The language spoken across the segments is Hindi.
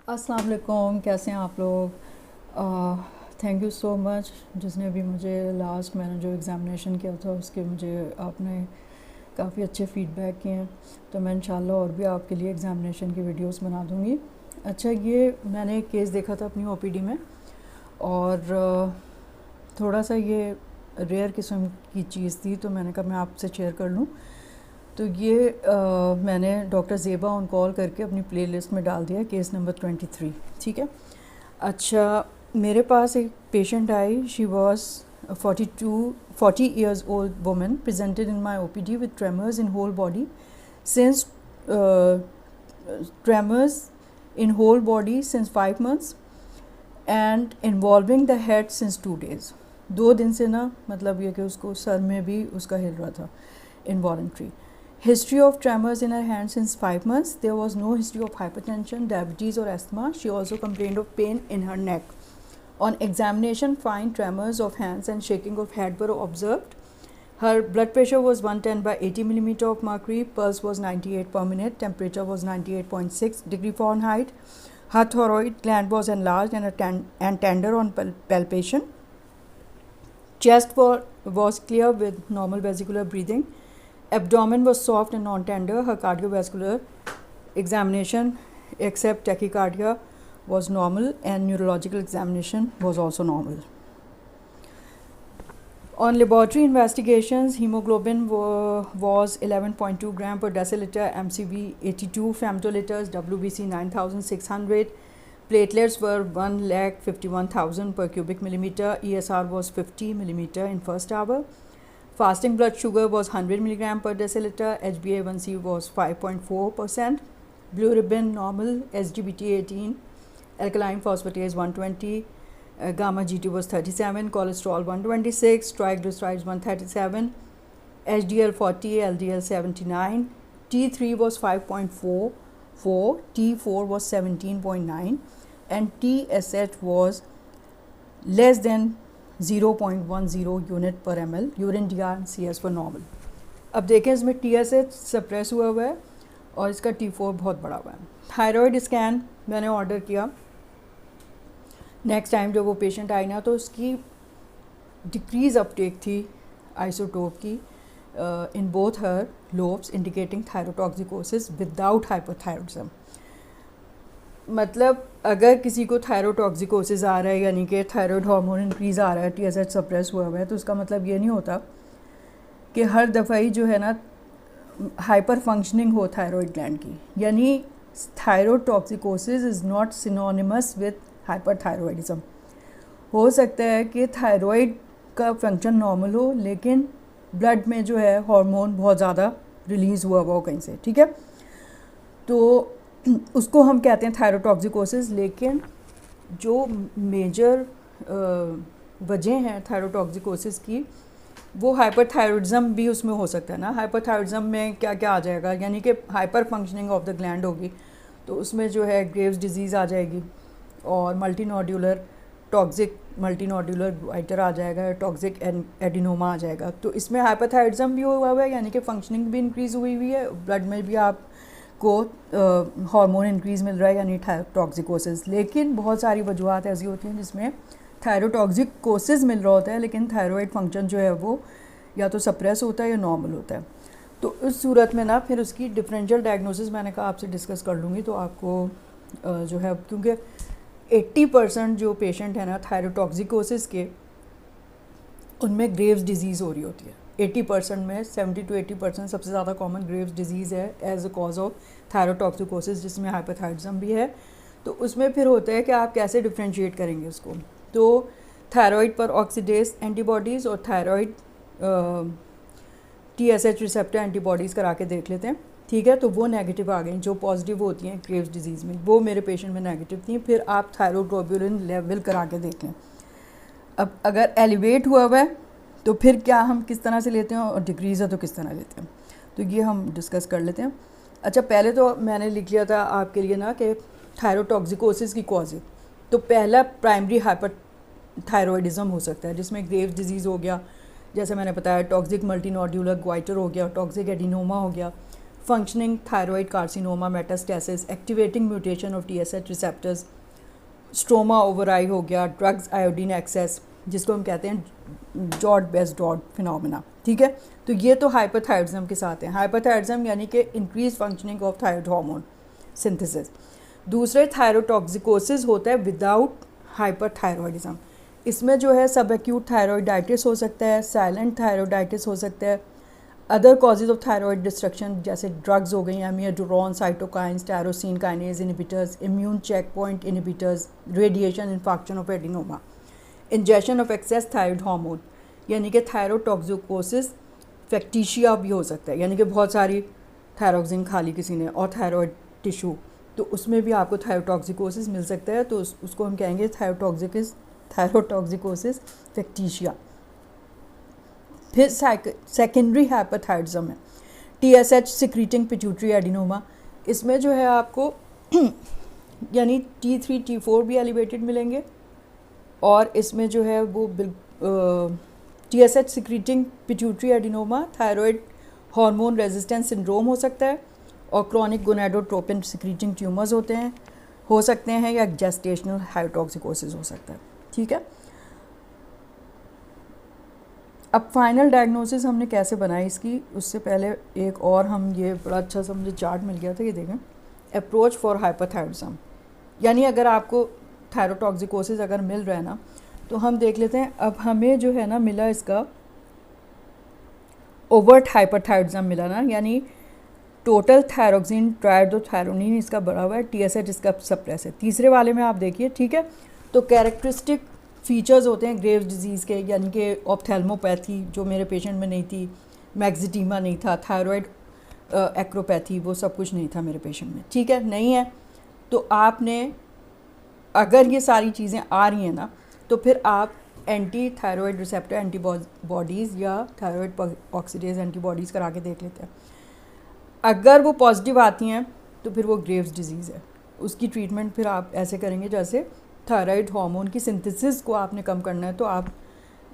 अस्सलाम वालेकुम, कैसे हैं आप लोग। थैंक यू सो मच जिसने भी मुझे लास्ट मैंने जो एग्ज़ामिनेशन किया था उसके मुझे आपने काफ़ी अच्छे फ़ीडबैक किए हैं। तो मैं इंशाल्लाह और भी आपके लिए एग्ज़ामिनेशन की वीडियोस बना दूँगी। अच्छा, ये मैंने एक केस देखा था अपनी ओपीडी में और थोड़ा सा ये रेयर किस्म की चीज़ थी, तो मैंने कहा मैं आपसे शेयर कर लूँ। तो ये मैंने डॉक्टर ज़ेबा ऑन कॉल करके अपनी प्लेलिस्ट में डाल दिया, केस नंबर 23। ठीक है। अच्छा, मेरे पास एक पेशेंट आई, she was 40 years old woman presented in my OPD with tremors in whole body since tremors in whole body since 5 months and involving the head since 2 days। 2 दिन से ना, मतलब ये कि उसको सर में भी उसका हिल रहा था, involuntary. History of tremors in her hand since 5 months. There was no history of hypertension, diabetes or asthma. She also complained of pain in her neck. On examination, fine tremors of hands and shaking of head were observed. Her blood pressure was 110 by 80 millimeter of mercury. Pulse was 98 per minute. Temperature was 98.6 degree Fahrenheit. Her thyroid gland was enlarged and tender on palpation. Chest was clear with normal vesicular breathing. Abdomen was soft and non-tender. Her cardiovascular examination, except tachycardia, was normal, and neurological examination was also normal. On laboratory investigations, hemoglobin was 11.2 gram per deciliter, MCV 82, femtoliters, WBC 9600. Platelets were 1,51,000 per cubic millimeter. ESR was 50 millimeter in first hour. Fasting blood sugar was 100 milligram per deciliter. HbA1c was 5.4%. Blue ribbon normal. SGBT 18. Alkaline phosphatase 120. Gamma GT was 37. Cholesterol 126. Triglycerides 137. HDL 40. LDL 79. T3 was 5.44. T4 was 17.9. And TSH was less than 0.10 unit पर ml. Urine DR and CS for normal. अब देखें, इसमें TSH सप्रेस हुआ है और इसका T4 बहुत बड़ा हुआ है। थायराइड स्कैन मैंने ऑर्डर किया। नेक्स्ट टाइम जब वो पेशेंट आई ना, तो उसकी डिक्रीज अपटेक थी आइसोटोप की in both her lobes, indicating thyrotoxicosis without hypothyroidism. मतलब अगर किसी को थायरोटॉक्सिकोसिस आ रहा है, यानी कि थायराइड हार्मोन इंक्रीज़ आ रहा है, TSH सप्रेस हुआ है, तो उसका मतलब ये नहीं होता कि हर दफ़ा ही जो है ना हाइपर फंक्शनिंग हो थायराइड ग्लैंड की। यानी thyrotoxicosis is not synonymous with hyperthyroidism. हो सकता है कि थायराइड का फंक्शन नॉर्मल हो, लेकिन ब्लड में जो है हार्मोन बहुत ज़्यादा रिलीज़ हुआ हो कहीं से। ठीक है, तो उसको हम कहते हैं थायरोटॉक्सिकोसिस। लेकिन जो मेजर वजह हैं थायरोटॉक्सिकोसिस की, वो हाइपरथायरॉइडिज्म भी उसमें हो सकता है ना। हाइपरथायरॉइडिज्म में क्या क्या आ जाएगा, यानी कि hyper functioning of the gland होगी, तो उसमें जो है ग्रेव्स डिजीज़ आ जाएगी और मल्टीनोड्यूलर टॉक्सिक मल्टीनोड्यूलर ग्वाइटर आ जाएगा, टॉक्सिक एडिनोमा आ जाएगा। तो इसमें हाइपरथायरॉइडिज्म भी हुआ हुआ है, यानी कि फंक्शनिंग भी इंक्रीज़ हुई हुई है, ब्लड में भी आपको हार्मोन इंक्रीज़ मिल रहा है, यानी टॉक्सिकोसिस। लेकिन बहुत सारी वजूहत ऐसी होती हैं जिसमें थायरोटॉक्सिकोसिस मिल रहा होता है, लेकिन थायराइड फंक्शन जो है वो या तो सप्रेस होता है या नॉर्मल होता है। तो इस सूरत में ना फिर उसकी डिफरेंशियल डायग्नोसिस मैंने कहा आपसे डिस्कस कर लूँगी। तो आपको जो है, क्योंकि 80% जो पेशेंट है ना थायरोटॉक्सिकोसिस के, उनमें ग्रेव्स डिजीज़ हो रही होती है। 80% में 70 to 80% सबसे ज़्यादा कॉमन ग्रेव्स डिजीज़ है as a cause of thyrotoxicosis, जिसमें हाइपरथायरॉइडिज्म भी है। तो उसमें फिर होता है कि आप कैसे डिफ्रेंशिएट करेंगे उसको। तो थायराइड पर ऑक्सीडेज एंटीबॉडीज़ और थायराइड TSH रिसेप्टर एंटीबॉडीज़ करा के देख लेते हैं। ठीक है, तो वो नेगेटिव आ गई। जो पॉजिटिव होती हैं ग्रेव्स डिजीज़ में, वो मेरे पेशेंट में नेगेटिव थी। फिर आप थायरोग्लोबुलिन लेवल करा के देख लें। अब अगर एलिवेट हुआ है तो फिर क्या हम किस तरह से लेते हैं, और डिक्रीज़ है तो किस तरह लेते हैं, तो ये हम डिस्कस कर लेते हैं। अच्छा, पहले तो मैंने लिख लिया था आपके लिए ना कि थायरोटॉक्सिकोसिस की कॉज है। तो पहला प्राइमरी हाइपर थायरॉयडिज्म हो सकता है, जिसमें ग्रेव्स डिजीज़ हो गया, जैसे मैंने बताया टॉक्सिक मल्टीनोड्यूलर ग्वाइटर हो गया, टॉक्सिक एडिनोमा हो गया, functioning thyroid carcinoma metastasis, activating mutation of TSH receptors, stroma ovarii हो गया, ड्रग्स आयोडीन एक्सेस जिसको हम कहते हैं जॉट बेस्ट डॉट फिनोमेना, ठीक है। तो ये तो हाइपरथायरॉइडिज्म के साथ है। हाइपरथायरॉइडिज्म यानी कि increase functioning of thyroid hormone synthesis. दूसरे थायरोटॉक्सिकोसिस होता है विदाउट हाइपरथायरॉइडिज्म। इसमें जो है सब एक्यूट थायरॉइडाइटिस हो सकता है, साइलेंट थायरॉइडाइटिस हो सकता है, other causes of thyroid destruction जैसे ड्रग्स हो गई, amiodarone, cytokines, tyrosine kinase inhibitors, immune check point inhibitors, radiation, infection of adenoma, injection of excess thyroid hormone यानी कि थायरोटॉक्सिकोसिस फैक्टिशिया भी हो सकता है, यानी कि बहुत सारी थायरोक्सिन खा ली किसी ने और थायरॉइड टिश्यू, तो उसमें भी आपको थायरोटॉक्सिकोसिस मिल सकता है। तो उसको हम कहेंगे थायरोटॉक्सिकोसिस फैक्टिशिया। फिर सेकेंडरी हाइपरथायरॉइडिज्म है TSH सिक्रीटिंग पिट्यूटरी एडिनोमा। इसमें जो है आपको यानी T3 T4 भी एलिवेटेड मिलेंगे और इसमें जो है वो TSH secreting pituitary adenoma thyroid hormone resistance syndrome हो सकता है और क्रॉनिक गोनाडोट्रोपिन सिक्रीटिंग ट्यूमर्स हो सकते हैं या जेस्टेशनल हाइटॉक्सिकोसिस हो सकता है, ठीक है। अब फाइनल डायग्नोसिस हमने कैसे बनाई इसकी, उससे पहले एक और हम ये बड़ा अच्छा सा मुझे चार्ट मिल गया था, ये देखें, अप्रोच फॉर हाइपरथायरॉइडिज्म। यानी अगर आपको थायरोटॉक्सिकोसिस अगर मिल रहा है ना, तो हम देख लेते हैं। अब हमें जो है ना मिला इसका ओवर्ट हाइपरथायरॉइडिज्म मिला ना, यानी टोटल थायरोक्सिन ट्राइडोथायरोनिन इसका बढ़ा हुआ है, TSH इसका सप्रेस है। तीसरे वाले में आप देखिए, ठीक है। तो कैरेक्टरिस्टिक फीचर्स होते हैं ग्रेव्स डिजीज़ के, यानी कि ऑप्थेल्मोपैथी जो मेरे पेशेंट में नहीं थी, मैक्सिटीमा नहीं था, थायराइड एक्रोपैथी वो सब कुछ नहीं था मेरे पेशेंट में, ठीक है। नहीं है तो आपने अगर ये सारी चीज़ें आ रही हैं ना, तो फिर आप एंटी थायरॉयड रिसेप्टर एंटीबॉडीज़ या थायरॉयड ऑक्सीडेज एंटीबॉडीज़ करा के देख लेते हैं। अगर वो पॉजिटिव आती हैं तो फिर वो ग्रेव्स डिजीज़ है। उसकी ट्रीटमेंट फिर आप ऐसे करेंगे जैसे थायराइड हार्मोन की सिंथेसिस को आपने कम करना है तो आप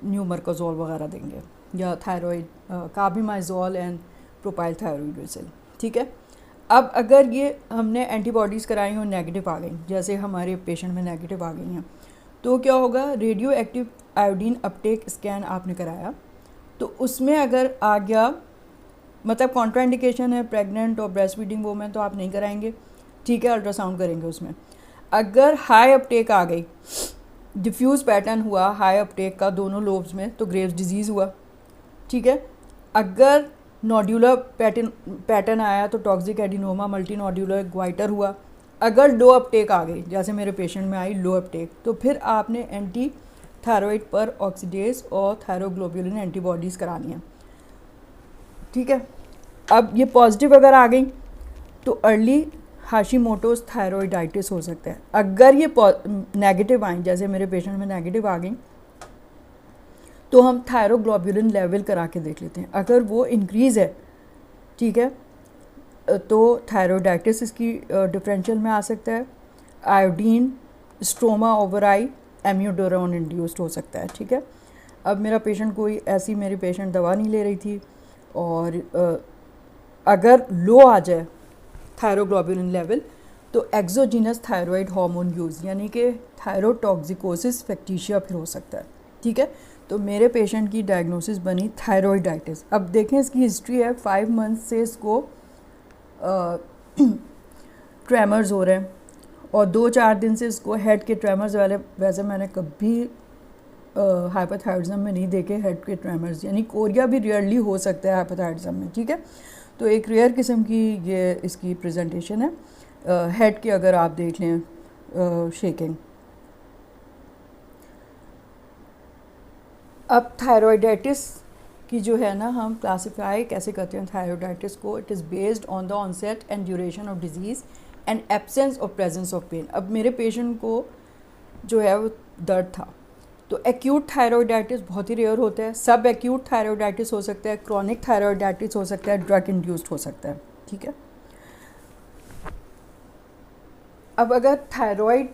न्यूमरकोजोल वगैरह देंगे या थायरॉयड कार्बिमाइजोल एंड प्रोपाइल थायरोइडोसिल, ठीक है। अब अगर ये हमने एंटीबॉडीज़ कराई और नेगेटिव आ गई, जैसे हमारे पेशेंट में नेगेटिव आ गई हैं, तो क्या होगा, radio active iodine Uptake scan आपने कराया तो उसमें अगर आ गया, मतलब कॉन्ट्राइंडिकेशन है प्रेग्नेंट और ब्रेस्ट फीडिंग वोमेन, तो आप नहीं कराएंगे, ठीक है, अल्ट्रासाउंड करेंगे उसमें। अगर हाई अपटेक आ गई, डिफ्यूज़ पैटर्न हुआ हाई अपटेक का दोनों लोब्स में, तो ग्रेव्स डिजीज़ हुआ, ठीक है। अगर नोड्यूलर पैटर्न आया तो toxic adenoma multi nodular goitre हुआ। अगर लो अपटेक आ गई, जैसे मेरे पेशेंट में आई लो अपटेक, तो फिर आपने एंटी थायरॉइड पर ऑक्सीडेज और थायरोग्लोबुलिन एंटीबॉडीज़ करानी है, ठीक है। अब ये पॉजिटिव अगर आ गई तो अर्ली हाशिमोटोज थायरॉइडाइटिस हो सकता है। अगर ये नेगेटिव आई, जैसे मेरे पेशेंट में नेगेटिव आ गई, तो हम थायरोग्लोबुलिन लेवल करा के देख लेते हैं। अगर वो इंक्रीज़ है, ठीक है, तो थायरोइडाइटिस इसकी डिफरेंशियल में आ सकता है। आयोडीन, स्ट्रोमा ओवराई, एमियोडोरॉन इंड्यूस्ड हो सकता है, ठीक है। अब मेरा पेशेंट कोई ऐसी मेरी पेशेंट दवा नहीं ले रही थी और अगर लो आ जाए थायरोग्लोबुलिन लेवल तो एक्सोजीनस थायरॉइड हार्मोन यूज़, यानी कि थायरोटॉक्सिकोसिस फैक्टिशिया फिर हो सकता है, ठीक है। तो मेरे पेशेंट की डायग्नोसिस बनी थायरॉइडाइटिस। अब देखें इसकी हिस्ट्री है, 5 मंथ से इसको ट्रेमर्स हो रहे हैं और 2-4 दिन से इसको हेड के ट्रेमर्स वाले, वैसे मैंने कभी हाइपरथायरॉइडिज्म में नहीं देखे हेड के ट्रेमर्स, यानी कोरिया भी रेयरली हो सकता है हाइपरथायरॉइडिज्म में, ठीक है। तो एक रेयर किस्म की ये इसकी प्रेजेंटेशन है। हेड के अगर आप देख लें शेकिंग। अब थायरॉइडाइटिस की जो है ना, हम क्लासिफाई कैसे करते हैं थायरॉइडाइटिस को, it is based on the onset and duration of disease and absence of presence of pain. अब मेरे पेशेंट को जो है वो दर्द था, तो एक्यूट थायरॉइडाइटिस बहुत ही रेयर होता है, सब एक्यूट थायरॉइडाइटिस हो सकता है, क्रॉनिक थायरॉइडाइटिस हो सकता है, ड्रग इंड्यूस्ड हो सकता है, ठीक है। अब अगर थायरॉइड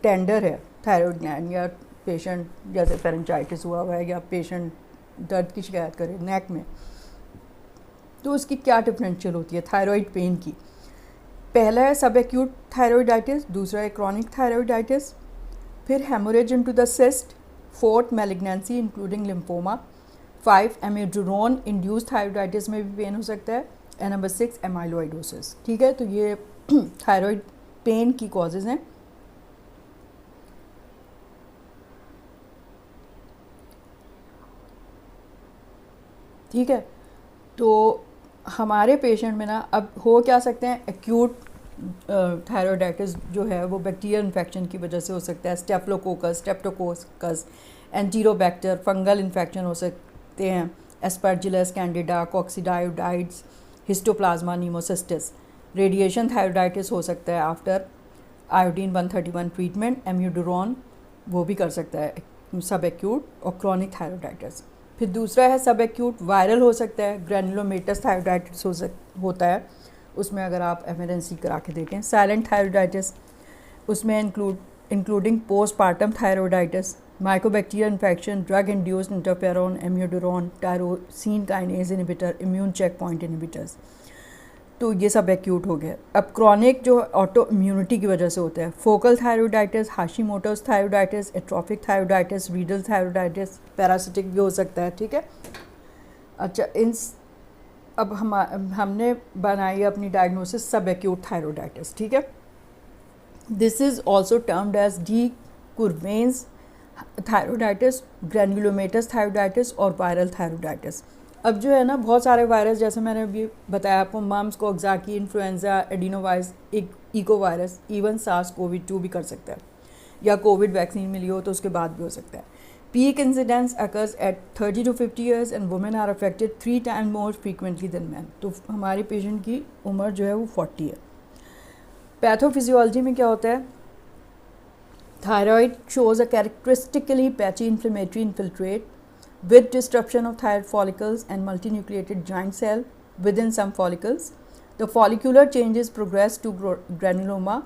टेंडर है, थायरॉइड ग्लैंड, या पेशेंट जैसे फेरेंजाइटिस हुआ है या पेशेंट दर्द की शिकायत करे नेक में, तो उसकी क्या डिफरेंशियल होती है थायराइड पेन की? पहला है सब एक्यूट थायराइडाइटिस, दूसरा है क्रॉनिक थायराइडाइटिस, फिर haemorrhage into the cyst, fourth malignancy including lymphoma, 5 amiodarone induce thyroiditis में भी पेन हो सकता है, एंड नंबर 6 एमाइलोइडोसिस। ठीक है, तो ये थायराइड पेन की कॉजेज़ हैं। ठीक है, तो हमारे पेशेंट में ना अब हो क्या सकते हैं, एक्यूट थायराइडाइटिस जो है वो बैक्टीरियल इन्फेक्शन की वजह से हो सकता है, staphylococcus, streptococcus, enterobacter, fungal infection हो सकते हैं, aspergillus candida, coccidioides, histoplasma pneumocystis. Radiation thyroiditis हो सकता है आफ्टर आयोडीन 131 ट्रीटमेंट, एम्यूडुरोन वो भी कर सकता है सब एक्यूट और क्रॉनिक थायराइडाइटिस। फिर दूसरा है सब एक्यूट वायरल हो सकता है, ग्रैनुलोमेटस थायराइडाइटिस होता है, उसमें अगर आप एमआरएनसी करा के देखें। साइलेंट थायराइडाइटिस, उसमें including postpartum thyroiditis, mycobacterial infection, drug induced interferon, amiodarone, tyrosine kinase inhibitor, immune check point inhibitors, तो ये सब एक्यूट हो गया। अब क्रॉनिक जो ऑटो इम्यूनिटी की वजह से होता है, focal thyroiditis, Hashimoto's thyroiditis, atrophic thyroiditis, Riedel thyroiditis, parasitic भी हो सकता है। ठीक है, अच्छा अब हमने बनाई अपनी डायग्नोसिस सब एक्यूट थायराइडाइटिस। ठीक है, this is also termed as de Quervain's thyroiditis, granulomatous thyroiditis और वायरल थायराइडाइटिस। अब जो है ना बहुत सारे वायरस, जैसे मैंने अभी बताया आपको, mumps, coxsackie, influenza, adenovirus, echo virus, even SARS कोविड-2 भी कर सकता है, या कोविड वैक्सीन मिली हो तो उसके बाद भी हो सकता है। Peak incidence occurs at 30 to 50 years and women are affected 3 times more frequently than men। तो हमारे पेशेंट की उम्र जो है वो 40 है। पैथोफिजियोलॉजी में क्या होता है, thyroid shows a characteristically patchy inflammatory infiltrate with disruption of thyroid follicles and multinucleated giant cell within some follicles. The follicular changes progress to granuloma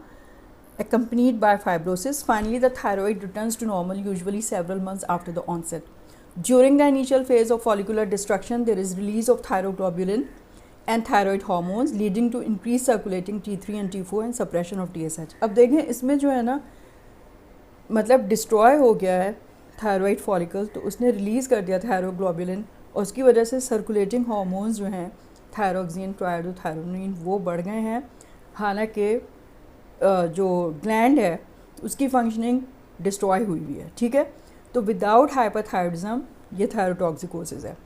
accompanied by fibrosis. Finally, the thyroid returns to normal usually several months after the onset. During the initial phase of follicular destruction, there is release of thyroglobulin and thyroid hormones leading to increased circulating T3 and T4 and suppression of TSH. अब देखें इसमें जो है ना, मतलब डिस्ट्रॉय हो गया है थायराइड फॉलिकल, तो उसने रिलीज़ कर दिया थायरोग्लोबुलिन और उसकी वजह से सर्कुलेटिंग हार्मोन्स जो हैं थायरोक्सिन, ट्रायोडोथायरोनिन, वो बढ़ गए हैं। हालांकि जो ग्लैंड है उसकी फंक्शनिंग डिस्ट्रॉय हुई हुई है। ठीक है, तो विदाउट हाइपरथायरॉइडिज्म ये थायरोटॉक्सिकोसिस है।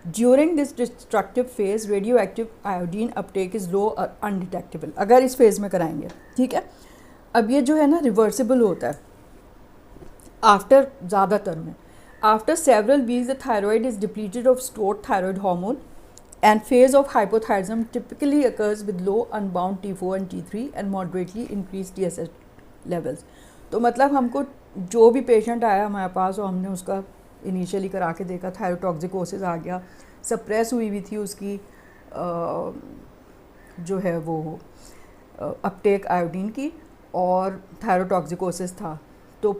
During this destructive phase radio active iodine Uptake is low और अनडिटेक्टेबल, अगर इस फेज़ में कराएंगे। ठीक है, अब ये जो है ना रिवर्सिबल होता है आफ्टर, ज़्यादातर में after several weeks the thyroid is depleted of stored thyroid hormone and phase of hypothyroidism typically occurs with low unbound T4 and T3 and moderately increased TSH levels। तो मतलब हमको जो भी पेशेंट आया हमारे पास और हमने उसका इनिशियली करा के देखा, थायरोटॉक्सिकोसिस आ गया, सप्रेस हुई हुई थी उसकी जो है वो अपटेक आयोडीन की और थायरोटॉक्सिकोसिस था, तो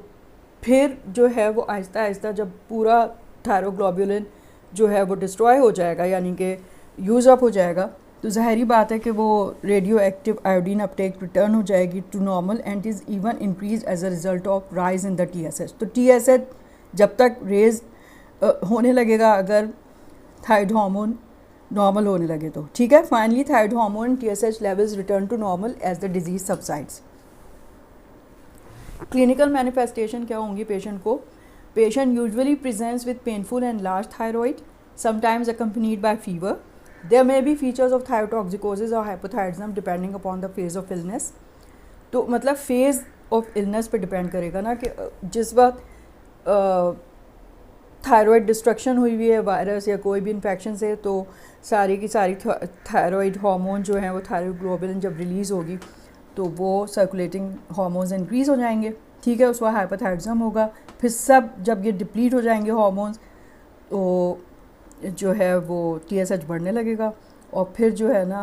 फिर जो है वो आहिस्ता आहिस्ता जब पूरा थायरोग्लोबुलिन जो है वो डिस्ट्रॉय हो जाएगा, यानी कि यूज़ अप हो जाएगा, तो ज़ाहरी बात है कि वो radio active iodine uptake return हो जाएगी to normal and is even increase as a result of rise in the TSH। तो TSH जब तक रेज होने लगेगा अगर थायराइड हार्मोन नॉर्मल होने लगे तो। ठीक है, finally thyroid hormone TSH levels return to normal as the disease subsides. Clinical manifestation क्या होंगी पेशेंट को? Patient usually presents with painful and large thyroid, sometimes accompanied by fever. There may be features of thyrotoxicosis or hypothyroidism depending upon the phase of illness. तो मतलब phase of illness पे depend करेगा ना कि जिस वक्त थायराइड डिस्ट्रक्शन हुई हुई है वायरस या कोई भी इन्फेक्शन से, तो सारी की सारी थायराइड हार्मोन जो हैं वो थायरोग्लोबुलिन जब रिलीज़ होगी तो वो सर्कुलेटिंग हार्मोन्स इंक्रीज़ हो जाएंगे। ठीक है, उस वक्त हाइपरथायरॉइडिज्म होगा। फिर सब जब ये डिप्लीट हो जाएंगे हार्मोन्स तो जो है वो TSH बढ़ने लगेगा और फिर जो है ना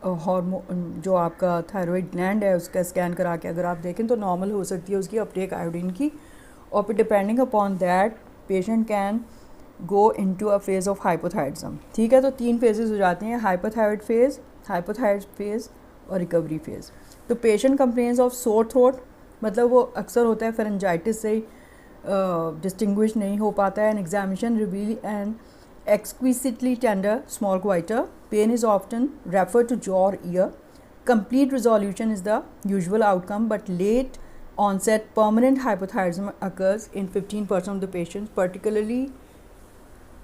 हार्मोन जो आपका थायराइड ग्लैंड है उसका स्कैन करा के अगर आप देखें तो नॉर्मल हो सकती है उसकी अपटेक आयोडीन की, और फिर depending upon that patient can go into a phase of hypothyroidism. ठीक है, तो 3 फेजेस हो जाते हैं, हाइपोथायरॉइड फेज़, हाइपोथायरॉइड फेज़ और रिकवरी फेज़। तो patient complains of sore throat, मतलब वो अक्सर होता है फेरेंजाइटिस से डिस्टिंग्विश नहीं हो पाता है। An examination reveal an exquisitely tender small goiter. Pain is often referred to jaw or ear. Complete resolution is the usual outcome, but late onset permanent hypothyroidism occurs in 15% of the patients, particularly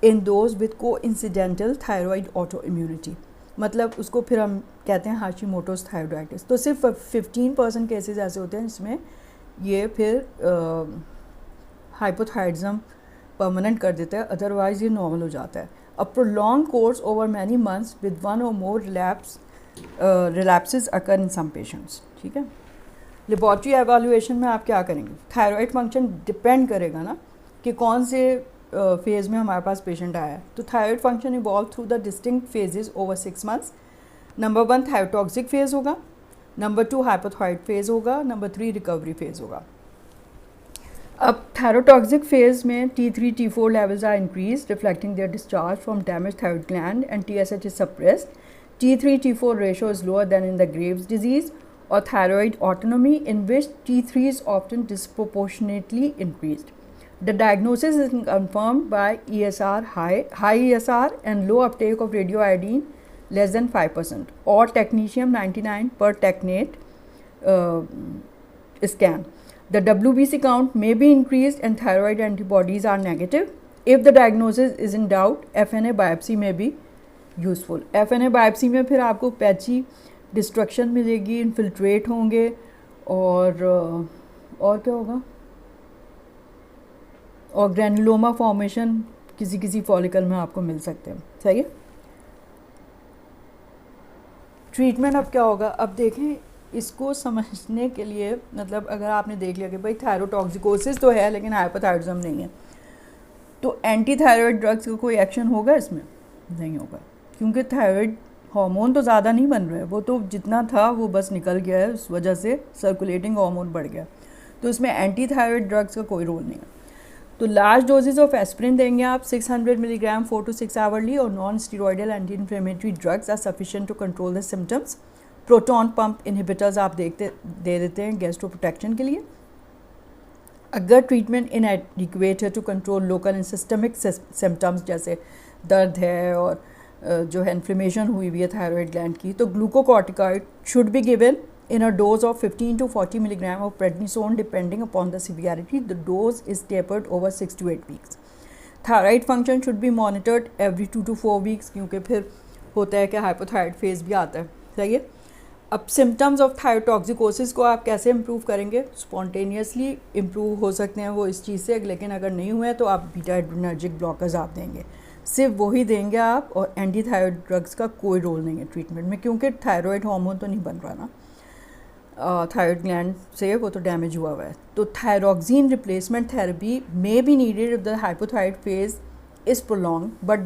in those with coincidental thyroid autoimmunity. मतलब उसको फिर हम कहते हैं हाशिमोटोस थायरॉइडाइटिस। तो सिर्फ 15% केसेस ऐसे होते हैं जिसमें ये फिर हाइपोथायरॉइडिज्म परमानेंट कर देता है, अदरवाइज ये नॉर्मल हो जाता है। A prolong course over many months with one or more relapses occur in some patients. ठीक है, लेबॉर्ट्री एवेल्युएशन में आप क्या करेंगे? थायराइड फंक्शन डिपेंड करेगा ना कि कौन से फेज़ में हमारे पास पेशेंट आया है। तो thyroid function evolve through the distinct phases over 6 months. Number 1 thyrotoxic phase होगा, नंबर 2 हाइपोथायराइड फेज़ होगा, नंबर 3 रिकवरी फेज़ होगा। अब थायरोटॉक्सिक फेज में T3 T4 levels are increased, reflecting their discharge from damaged thyroid gland, and TSH is suppressed. T3 T4 ratio is lower than in the Graves' disease or thyroid autonomy, in which T3 is often disproportionately increased. The diagnosis is confirmed by ESR high ESR and low uptake of radioiodine less than 5% or technetium 99 per technate scan. The WBC count may be increased and thyroid antibodies are negative. If the diagnosis is in doubt, FNA biopsy may be useful. FNA biopsy में फिर आपको पैची डिस्ट्रक्शन मिलेगी, इन्फिल्ट्रेट होंगे और क्या होगा, और ग्रैनुलोमा फॉर्मेशन किसी किसी फॉलिकल में आपको मिल सकते हैं। सही है। ट्रीटमेंट अब क्या होगा? अब देखें, इसको समझने के लिए मतलब अगर आपने देख लिया कि भाई थायरोटॉक्सिकोसिस तो है लेकिन हाइपोथायरॉइडिज्म नहीं है, तो एंटी थायराइड ड्रग्स का कोई एक्शन होगा इसमें? नहीं होगा, क्योंकि थायराइड हार्मोन तो ज़्यादा नहीं बन रहा है, वो तो जितना था वो बस निकल गया है, उस वजह से सर्कुलेटिंग हार्मोन बढ़ गया, तो इसमें एंटी थायराइड ड्रग्स का कोई रोल नहीं है। तो लार्ज डोजेज ऑफ एस्प्रिन देंगे आप 600 मिलीग्राम 4 to 6 आवरली, और non steroidal anti inflammatory drugs are sufficient to control the symptoms. Proton pump inhibitors आप दे देते हैं गैस्ट्रो प्रोटेक्शन के लिए। अगर ट्रीटमेंट इनएडिक्वेट है to control local and systemic symptoms जैसे दर्द है और जो है इन्फ्लेमेशन हुई हुई है थायराइड ग्लैंड की, तो glucocorticoid should be given in a dose of 15 to 40 milligram of prednisone depending upon the severity. The dose is tapered over 6 to 8 weeks. Thyroid function should be monitored every 2 to 4 weeks, क्योंकि फिर होता है कि हाइपोथायराइड फेज भी आता है। सही है। अब सिम्टम्स ऑफ थायरोटॉक्सिकोसिस को आप कैसे इम्प्रूव करेंगे? स्पॉन्टेनियसली इम्प्रूव हो सकते हैं वो इस चीज़ से, लेकिन अगर नहीं हुए तो आप बीटा एड्रेनर्जिक ब्लॉकर्स आप देंगे, सिर्फ वही देंगे आप, और एंटी थायराइड ड्रग्स का कोई रोल नहीं है ट्रीटमेंट में, क्योंकि थायराइड हार्मोन तो नहीं बन रहा ना थायराइड ग्लैंड से, वो तो डैमेज हुआ हुआ है। तो thyroxine replacement therapy may be needed if the hypothyroid phase is prolong, but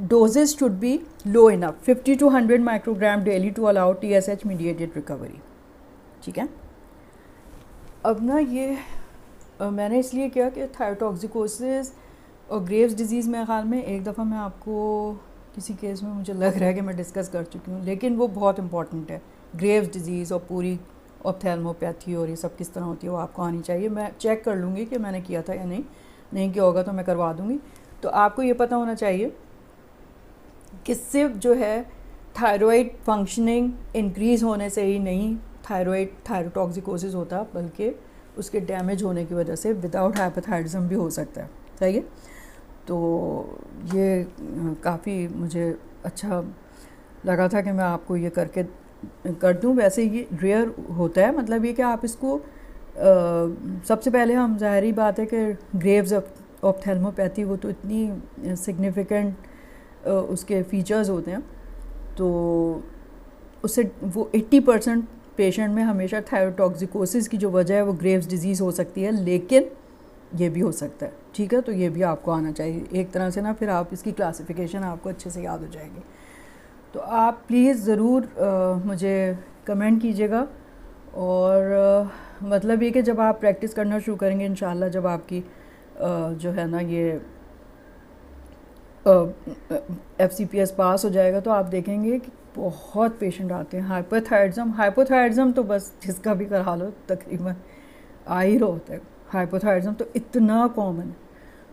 dosages should be low enough 50 to 100 microgram daily to allow TSH mediated recovery. ठीक है। अब ना ये मैंने इसलिए किया कि थायरोटॉक्सिकोसिस और ग्रेव्स डिजीज़ में ख्याल में एक दफ़ा मैं आपको किसी केस में मुझे लग रहा है कि मैं डिस्कस कर चुकी हूँ, लेकिन वो बहुत इंपॉर्टेंट है। ग्रेव्स डिजीज़ और पूरी ऑप्थेल्मोपैथी और ये सब किस तरह होती है वो आपको आनी चाहिए। मैं चेक कर लूँगी कि मैंने किया था या नहीं किया होगा तो मैं करवा दूँगी। तो आपको ये पता होना चाहिए कि सिर्फ जो है थायराइड फंक्शनिंग इंक्रीज़ होने से ही नहीं थायरोटॉक्सिकोसिस होता, बल्कि उसके डैमेज होने की वजह से विदाउट हाइपोथायराइडिज्म भी हो सकता है। सही है। तो ये काफ़ी मुझे अच्छा लगा था कि मैं आपको ये कर दूं। वैसे ये रेयर होता है, मतलब ये कि आप इसको सबसे पहले हम ज़ाहरी बात है कि ग्रेव्स ऑप्थेल्मोपैथी वो तो इतनी सिग्निफिकेंट उसके फीचर्स होते हैं, तो उससे वो 80% पेशेंट में हमेशा थायरोटॉक्सिकोसिस की जो वजह है वो ग्रेव्स डिजीज़ हो सकती है, लेकिन ये भी हो सकता है। ठीक है, तो ये भी आपको आना चाहिए एक तरह से ना, फिर आप इसकी क्लासिफिकेशन आपको अच्छे से याद हो जाएगी। तो आप प्लीज़ ज़रूर मुझे कमेंट कीजिएगा, और मतलब ये कि जब आप प्रैक्टिस करना शुरू करेंगे इंशाल्लाह, जब आपकी जो है ना ये FCPS पास हो जाएगा तो आप देखेंगे कि बहुत पेशेंट आते हैं हाइपोथायरिज्म तो बस जिसका भी करा लो तकरीबन आ ही रहा होता है। हाइपोथायरिज्म तो इतना कॉमन है।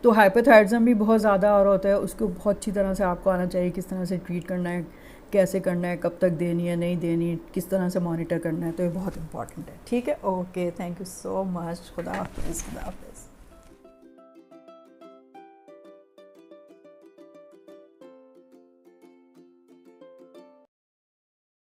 तो हाइपोथायरिज्म भी बहुत ज़्यादा आ रहा होता है, उसको बहुत अच्छी तरह से आपको आना चाहिए किस तरह से ट्रीट करना है, कैसे करना है, कब तक देनी है नहीं देनी, किस तरह से मॉनिटर करना है, तो ये बहुत इंपॉर्टेंट है। ठीक है, okay, thank you so much. खुदा हाफिज़।